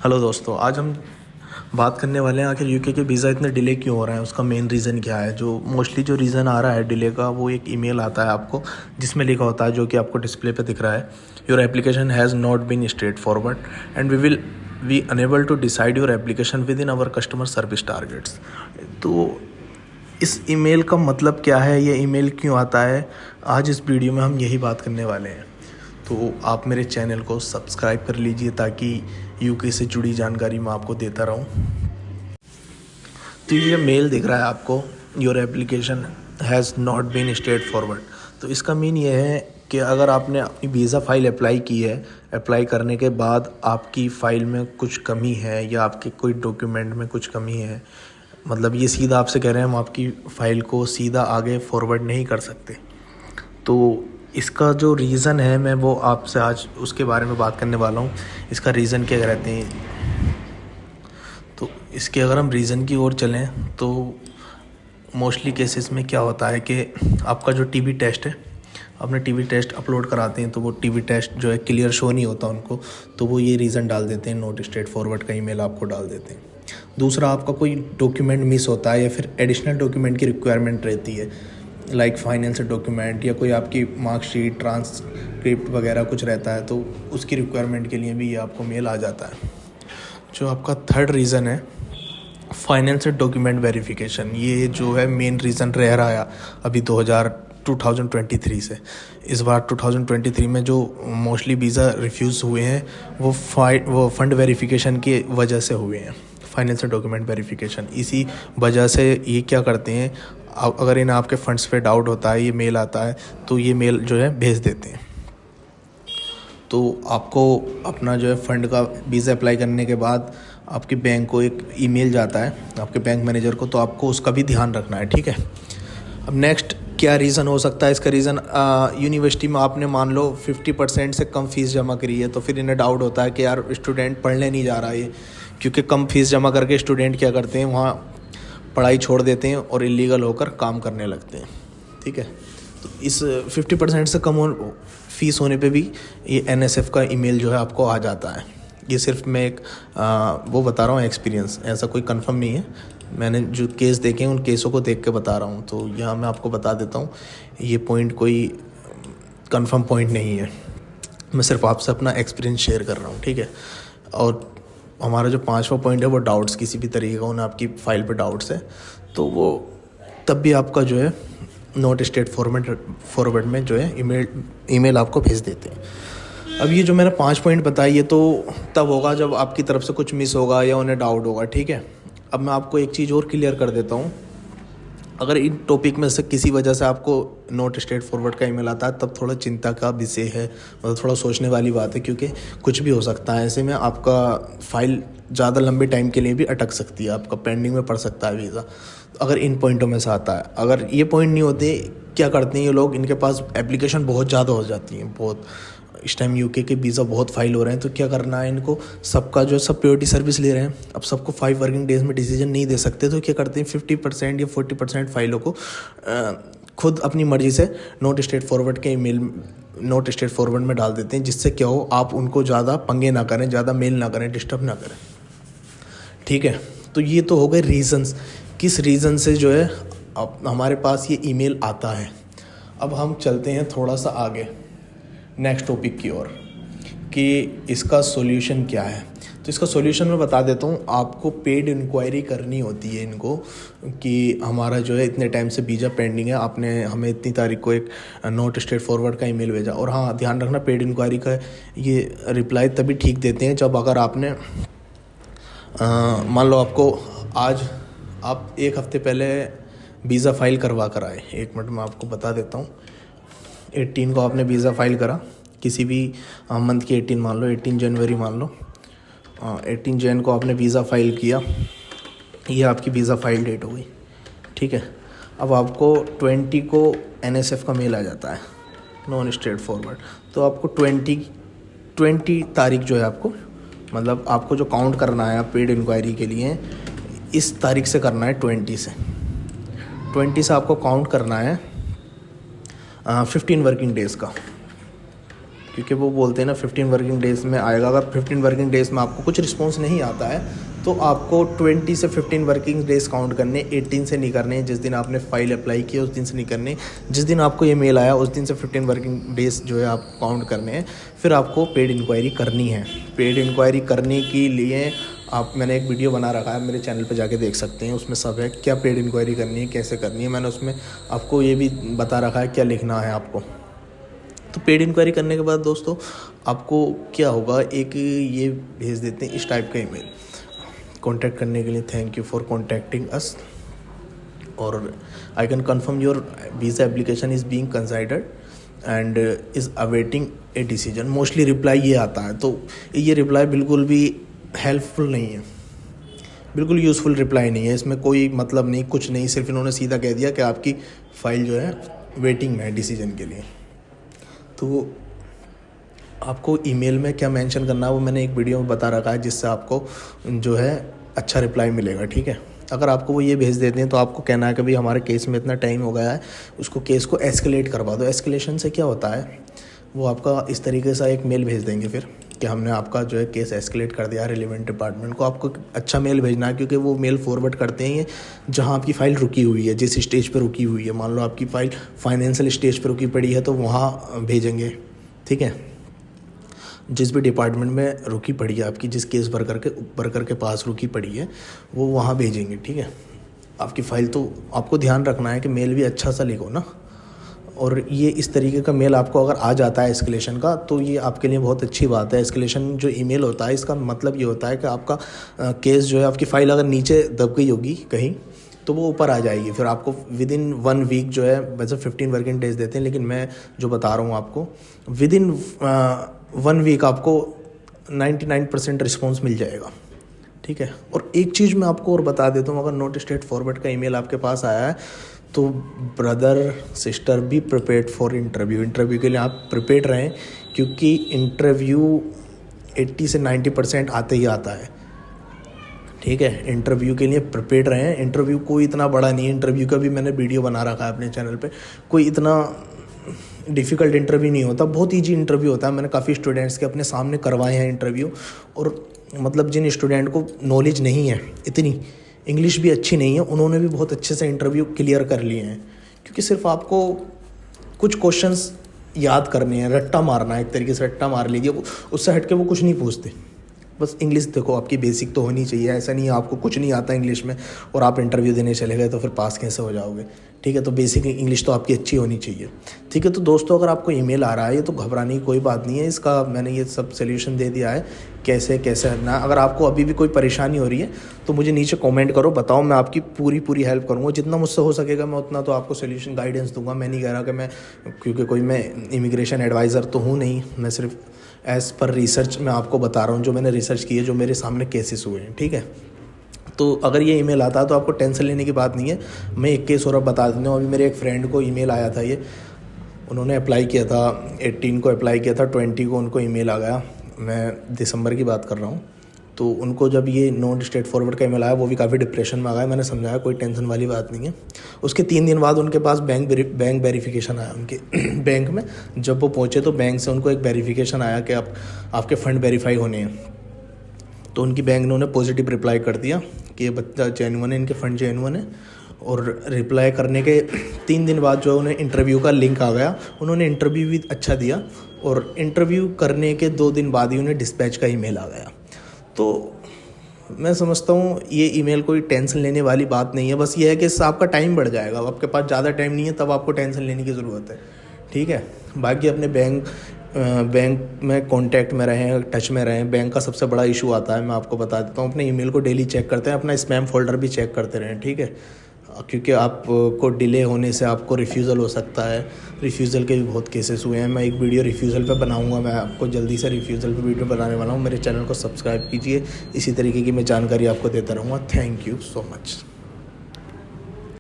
Hello दोस्तों, आज हम बात करने वाले हैं आखिर यूके के वीज़ा इतने डिले क्यों हो रहे हैं, उसका मेन रीज़न क्या है। जो मोस्टली जो रीज़न आ रहा है डिले का, वो एक ईमेल आता है आपको जिसमें लिखा होता है, जो कि आपको डिस्प्ले पे दिख रहा है, your application has not been straightforward and we will we unable to decide your application within our customer service targets. तो इस ईमेल का मतलब क्या है, ये ईमेल क्यों आता है, आज इस वीडियो में हम यही बात करने वाले हैं। तो आप मेरे चैनल को सब्सक्राइब कर लीजिए ताकि यूके से जुड़ी जानकारी मैं आपको देता रहूं। तो ये मेल दिख रहा है आपको, your application has not been straightforward. तो इसका मीन ये है कि अगर आपने अपनी वीज़ा फ़ाइल अप्लाई की है, अप्लाई करने के बाद आपकी फ़ाइल में कुछ कमी है या आपके कोई डॉक्यूमेंट में कुछ कमी है, मतलब ये सीधा आपसे कह रहे हैं हम आपकी फ़ाइल को सीधा आगे फॉरवर्ड नहीं कर सकते। तो इसका जो रीज़न है, मैं वो आपसे आज उसके बारे में बात करने वाला हूँ। इसका रीज़न क्या रहते हैं, तो इसके अगर हम रीज़न की ओर चलें तो मोस्टली केसेस में क्या होता है कि आपका जो टीबी टेस्ट है, अपने टीबी टेस्ट अपलोड कराते हैं तो वो टीबी टेस्ट जो है क्लियर शो नहीं होता उनको, तो वो ये रीज़न डाल देते हैं, नोट स्ट्रेट फॉरवर्ड का ईमेल आपको डाल देते हैं। दूसरा, आपका कोई डॉक्यूमेंट मिस होता है या फिर एडिशनल डॉक्यूमेंट की रिक्वायरमेंट रहती है, लाइक फाइनेंशियल डॉक्यूमेंट या कोई आपकी मार्कशीट, ट्रांसक्रिप्ट वगैरह कुछ रहता है, तो उसकी रिक्वायरमेंट के लिए भी ये आपको मेल आ जाता है। जो आपका थर्ड रीज़न है, फाइनेंशियल डॉक्यूमेंट वेरिफिकेशन, ये जो है मेन रीज़न रह रहा है अभी 2023 से। इस बार 2023 में जो मोस्टली वीज़ा रिफ्यूज़ हुए हैं वो फंड वेरिफिकेशन की वजह से हुए हैं, फाइनेंशियल डॉक्यूमेंट वेरिफिकेशन। इसी वजह से ये क्या करते हैं, अगर इन्हें आपके फंड्स पे डाउट होता है, ये मेल आता है तो ये मेल जो है भेज देते हैं। तो आपको अपना जो है फ़ंड का वीज़ा अप्लाई करने के बाद आपके बैंक को एक ईमेल जाता है, आपके बैंक मैनेजर को, तो आपको उसका भी ध्यान रखना है, ठीक है। अब नेक्स्ट क्या रीज़न हो सकता है, इसका रीज़न यूनिवर्सिटी में आपने मान लो 50% से कम फ़ीस जमा करी है, तो फिर इन्हें डाउट होता है कि यार स्टूडेंट पढ़ने नहीं जा रहा है, क्योंकि कम फ़ीस जमा करके स्टूडेंट क्या करते हैं, वहाँ पढ़ाई छोड़ देते हैं और इलीगल होकर काम करने लगते हैं, ठीक है। तो इस 50% से कम फ़ीस होने पे भी ये NSF का ईमेल जो है आपको आ जाता है। ये सिर्फ मैं एक वो बता रहा हूँ एक्सपीरियंस, ऐसा कोई कंफर्म नहीं है, मैंने जो केस देखे हैं उन केसों को देख के बता रहा हूँ। तो यहाँ मैं आपको बता देता हूँ, ये पॉइंट कोई कंफर्म पॉइंट नहीं है, मैं सिर्फ आपसे अपना एक्सपीरियंस शेयर कर रहा हूँ, ठीक है। और हमारा जो 5वां पॉइंट है वो डाउट्स, किसी भी तरीके का उन्हें आपकी फ़ाइल पे डाउट्स है तो वो तब भी आपका जो है नोट स्ट्रेट फॉरवर्ड में जो है ईमेल आपको भेज देते हैं। अब ये जो मैंने 5 पॉइंट बताए, ये तो तब होगा जब आपकी तरफ से कुछ मिस होगा या उन्हें डाउट होगा, ठीक है। अब मैं आपको एक चीज़ और क्लियर कर देता हूँ, अगर इन टॉपिक में से किसी वजह से आपको नोट स्ट्रेट फॉरवर्ड का ईमेल आता है तब थोड़ा चिंता का विषय है, मतलब थोड़ा सोचने वाली बात है, क्योंकि कुछ भी हो सकता है। ऐसे में आपका फ़ाइल ज़्यादा लंबे टाइम के लिए भी अटक सकती है, आपका पेंडिंग में पड़ सकता है वीज़ा, अगर इन पॉइंटों में से आता है। अगर ये पॉइंट नहीं होते, क्या करते हैं ये लोग, इनके पास एप्लीकेशन बहुत ज़्यादा हो जाती हैं, बहुत, इस टाइम यूके के वीज़ा बहुत फाइल हो रहे हैं, तो क्या करना है इनको, सबका जो सब प्योरिटी सर्विस ले रहे हैं, अब सबको 5 वर्किंग डेज़ में डिसीजन नहीं दे सकते, तो क्या करते हैं 50% या 40% फाइलों को खुद अपनी मर्ज़ी से नोट स्ट्रेट फॉरवर्ड में डाल देते हैं, जिससे क्या हो, आप उनको ज़्यादा पंगे ना करें, ज़्यादा मेल ना करें, डिस्टर्ब ना करें, ठीक है। तो ये तो हो गए रीज़न्स, किस रीज़न से जो है अब हमारे पास ये ईमेल आता है। अब हम चलते हैं थोड़ा सा आगे नेक्स्ट टॉपिक की ओर कि इसका सॉल्यूशन क्या है। तो इसका सॉल्यूशन मैं बता देता हूँ, आपको पेड इंक्वायरी करनी होती है इनको कि हमारा जो है इतने टाइम से वीज़ा पेंडिंग है, आपने हमें इतनी तारीख को एक नोट स्ट्रेट फॉरवर्ड का ईमेल भेजा। और हाँ, ध्यान रखना, पेड इंक्वायरी का ये रिप्लाई तभी ठीक देते हैं जब अगर आपने मान लो आपको आज आप 1 हफ़्ते पहले वीज़ा फ़ाइल करवा कर आए, 1 मिनट में आपको बता देता हूँ, 18 को आपने वीज़ा फ़ाइल करा, किसी भी मंथ की 18 मान लो, 18 जनवरी मान लो, 18 जन को आपने वीज़ा फ़ाइल किया, ये आपकी वीज़ा फ़ाइल डेट हो गई, ठीक है। अब आपको 20 को NSF का मेल आ जाता है, नॉन स्ट्रेट फॉरवर्ड, तो आपको 20 तारीख जो है आपको, मतलब आपको जो काउंट करना है पेड इंक्वायरी के लिए, इस तारीख से करना है, 20 से आपको काउंट करना है 15 वर्किंग डेज़ का, क्योंकि वो बोलते हैं ना 15 वर्किंग डेज़ में आएगा। अगर 15 वर्किंग डेज़ में आपको कुछ रिस्पॉन्स नहीं आता है तो आपको 20 से 15 वर्किंग डेज़ काउंट करने, 18 से नहीं करने। जिस दिन आपने फ़ाइल अप्लाई की उस दिन से नहीं करने, जिस दिन आपको ये मेल आया उस दिन से 15 वर्किंग डेज़ जो है आप काउंट करने हैं। फिर आपको पेड इंक्वायरी करनी है। पेड इंक्वायरी करने के लिए मैंने एक वीडियो बना रखा है, मेरे चैनल पे जाके देख सकते हैं, उसमें सब है क्या पेड इंक्वायरी करनी है, कैसे करनी है। मैंने उसमें आपको ये भी बता रखा है क्या लिखना है आपको। तो पेड इंक्वायरी करने के बाद दोस्तों आपको क्या होगा, एक ये भेज देते हैं इस टाइप का ईमेल, कॉन्टैक्ट करने के लिए थैंक यू फॉर कॉन्टैक्टिंग अस, और I can confirm your visa application is being considered and is awaiting a decision. Mostly reply ये आता है। तो ये रिप्लाई बिल्कुल भी हेल्पफुल नहीं है, बिल्कुल यूज़फुल रिप्लाई नहीं है। इसमें कोई मतलब नहीं, कुछ नहीं, सिर्फ इन्होंने सीधा कह दिया कि आपकी फ़ाइल जो है वेटिंग में है डिसीजन के लिए। तो आपको ईमेल में क्या मेंशन करना है वो मैंने एक वीडियो में बता रखा है, जिससे आपको जो है अच्छा रिप्लाई मिलेगा, ठीक है। अगर आपको वो ये भेज देते हैं तो आपको कहना है कि भाई हमारे केस में इतना टाइम हो गया है, उसको केस को एस्केलेट करवा दो। एस्केलेशन से क्या होता है, वो आपका इस तरीके से एक मेल भेज देंगे फिर कि हमने आपका जो है केस एस्केलेट कर दिया रिलेवेंट डिपार्टमेंट को। आपको अच्छा मेल भेजना है, क्योंकि वो मेल फॉरवर्ड करते हैं ये जहाँ आपकी फ़ाइल रुकी हुई है, जिस स्टेज पर रुकी हुई है। मान लो आपकी फ़ाइल फाइनेंशियल स्टेज पर रुकी पड़ी है तो वहाँ भेजेंगे, ठीक है। जिस भी डिपार्टमेंट में रुकी पड़ी है आपकी, जिस केस वर्कर के पास रुकी पड़ी है वो वहाँ भेजेंगे, ठीक है। आपकी फ़ाइल तो आपको ध्यान रखना है कि मेल भी अच्छा सा लिखो ना। और ये इस तरीके का मेल आपको अगर आ जाता है एस्केलेशन का, तो ये आपके लिए बहुत अच्छी बात है। एस्केलेशन जो ईमेल होता है इसका मतलब ये होता है कि आपका केस जो है, आपकी फ़ाइल अगर नीचे दब गई होगी कहीं तो वो ऊपर आ जाएगी। फिर आपको विदिन 1 वीक जो है, वैसे 15 वर्किंग डेज़ देते हैं, लेकिन मैं जो बता रहा हूँ आपको विदिन 1 वीक आपको 99% रिस्पॉन्स मिल जाएगा, ठीक है। और एक चीज़ मैं आपको और बता देता हूँ, अगर नॉट स्टेट फॉरवर्ड का ईमेल आपके पास आया है तो brother sister be prepared for interview. Interview के लिए आप प्रिपेयर्ड रहें, क्योंकि इंटरव्यू 80 से 90% आते ही आता है, ठीक है। इंटरव्यू के लिए प्रिपेयर्ड रहें। इंटरव्यू कोई इतना बड़ा नहीं है, इंटरव्यू का भी मैंने वीडियो बना रखा है अपने चैनल पे। कोई इतना डिफ़िकल्ट इंटरव्यू नहीं होता, बहुत ईजी इंटरव्यू होता है। मैंने काफ़ी स्टूडेंट्स के अपने सामने करवाए हैं इंटरव्यू, और मतलब जिन स्टूडेंट को नॉलेज नहीं है, इतनी इंग्लिश भी अच्छी नहीं है, उन्होंने भी बहुत अच्छे से इंटरव्यू क्लियर कर लिए हैं। क्योंकि सिर्फ आपको कुछ क्वेश्चंस याद करने हैं, रट्टा मारना है, एक तरीके से रट्टा मार लीजिए, उससे हट के वो कुछ नहीं पूछते। बस इंग्लिश देखो आपकी बेसिक तो होनी चाहिए। ऐसा नहीं है आपको कुछ नहीं आता इंग्लिश में और आप इंटरव्यू देने चले गए तो फिर पास कैसे हो जाओगे, ठीक है। तो बेसिक इंग्लिश तो आपकी अच्छी होनी चाहिए, ठीक है। तो दोस्तों अगर आपको ईमेल आ रहा है तो घबराने की कोई बात नहीं है। इसका मैंने ये सब सोल्यूशन दे दिया है कैसे करना। अगर आपको अभी भी कोई परेशानी हो रही है तो मुझे नीचे कमेंट करो, बताओ, मैं आपकी पूरी हेल्प करूँगा। जितना मुझसे हो सकेगा मैं उतना तो आपको सोल्यूशन गाइडेंस दूंगा। मैं नहीं कह रहा कि क्योंकि कोई मैं इमिग्रेशन एडवाइज़र तो हूँ नहीं, मैं सिर्फ एज़ पर रिसर्च मैं आपको बता रहा हूँ, जो मैंने रिसर्च की है, जो मेरे सामने केसेस हुए हैं, ठीक है। तो अगर ये ईमेल आता है तो आपको टेंशन लेने की बात नहीं है। मैं एक केस और अब बता देता हूँ। अभी मेरे एक फ्रेंड को ईमेल आया था, ये उन्होंने अप्लाई किया था 18 को अप्लाई किया था, 20 को उनको ईमेल आ गया। मैं दिसंबर की बात कर रहा हूँ। तो उनको जब ये नॉट स्ट्रेट फॉरवर्ड का ईमेल आया, वो भी काफ़ी डिप्रेशन में आ गया। मैंने समझाया कोई टेंशन वाली बात नहीं है। उसके 3 दिन बाद उनके पास बैंक वेरिफिकेशन आया उनके बैंक में। जब वो पहुँचे तो बैंक से उनको एक वेरिफिकेशन आया कि आपके फ़ंड वेरीफाई होने हैं। तो उनकी बैंक ने उन्हें पॉजिटिव रिप्लाई कर दिया कि ये बच्चा जेन्युइन है, इनके फ़ंड जेन्युइन है। और रिप्लाई करने के 3 दिन बाद जो है उन्हें इंटरव्यू का लिंक आ गया। उन्होंने इंटरव्यू भी अच्छा दिया और इंटरव्यू करने के 2 दिन बाद ही उन्हें डिस्पैच का ईमेल आ गया। तो मैं समझता हूँ ये ईमेल कोई टेंशन लेने वाली बात नहीं है। बस ये है कि इससे आपका टाइम बढ़ जाएगा। अब आपके पास ज़्यादा टाइम नहीं है, तब आपको टेंशन लेने की ज़रूरत है, ठीक है। बाकी अपने बैंक में कांटेक्ट में रहें, टच में रहें। बैंक का सबसे बड़ा इशू आता है, मैं आपको बता देता हूँ। अपने ईमेल को डेली चेक करते हैं, अपना स्पैम फोल्डर भी चेक करते रहें, ठीक है। क्योंकि आपको डिले होने से आपको रिफ्यूज़ल हो सकता है। रिफ्यूज़ल के भी बहुत केसेस हुए हैं। मैं एक वीडियो रिफ्यूज़ल पे बनाऊंगा, मैं आपको जल्दी से रिफ्यूज़ल पे वीडियो बनाने वाला हूँ। मेरे चैनल को सब्सक्राइब कीजिए, इसी तरीके की मैं जानकारी आपको देता रहूँगा। Thank you so much.